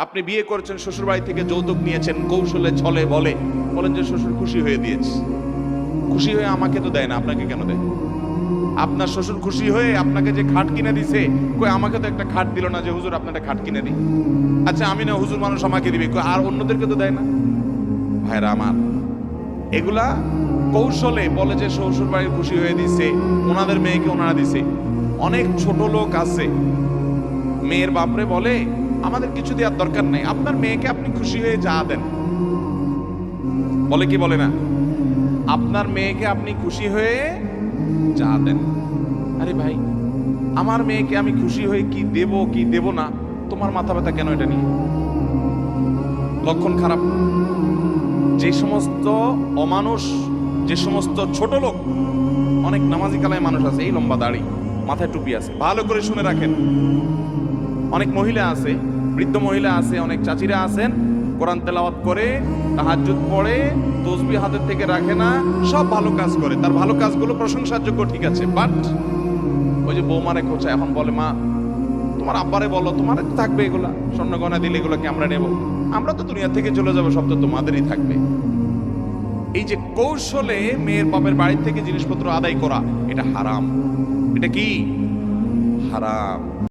আপনি বিয়ে করেছেন, শ্বশুর বাড়ি থেকে যৌতুক নিয়েছেন, কৌশলে ছলে বলেন যে শ্বশুর খুশি হয়ে দিয়েছে। খুশি হয়ে আমাকে তো দেয় না, আপনাকে কেন দেয়? আপনার শ্বশুর খুশি হয়ে আপনাকে যে খাট কিনে দিছে, কই আমাকে তো একটা খাট দিল না যে হুজুর আপনার একটা খাট কিনে দিই। আচ্ছা আমি না হুজুর মানুষ, আমাকে দিবে, কই আর অন্যদেরকে তো দেয় না। ভাইরা আমার, এগুলা কৌশলে বলে যে শ্বশুর বাড়ি খুশি হয়ে দিছে, ওনাদের মেয়েকে ওনারা দিছে। অনেক ছোট লোক আছে, মেয়ের বাপরে বলে আমাদের কিছু দেওয়ার দরকার নেই, আপনার মেয়েকে আপনি খুশি হয়ে যা দেন। বলে কি বলে না? আপনার মেয়েকে আপনি খুশি হয়ে যা দেন। আরে ভাই, আমার মেয়েকে আমি খুশি হয়ে কি দেব কি দেব না, তোমার মাথা ব্যথা কেন এটা নিয়ে? লক্ষণ খারাপ। যে সমস্ত অমানুষ, যে সমস্ত ছোট লোক, অনেক নামাজি কালায় মানুষ আছে, এই লম্বা দাড়ি, মাথায় টুপি আছে, ভালো করে শুনে রাখেন। অনেক মহিলা আছে, বৃদ্ধ মহিলা আছে, অনেক চাচিরা আছেন, কোরআন তেলাওয়াত করে, তাহাজ্জুদ পড়ে, তসবিহ হাতের থেকে রাখে না, সব ভালো কাজ করে। তার ভালো কাজগুলো প্রশংসার যোগ্য, ঠিক আছে, বাট ওই যে বৌমারে খোঁচা, এখন বলে মা তোমার আব্বারে বলো, তোমার থাকবে এগুলা, স্বর্ণ গয়না দিলে এগুলোকে আমরা নেব, আমরা তো দুনিয়া থেকে চলে যাবো, সব তো তোমাদেরই থাকবে। এই যে কৌশলে মেয়ের বাপের বাড়ি থেকে জিনিসপত্র আদায় করা, এটা হারাম। এটা কি হারাম?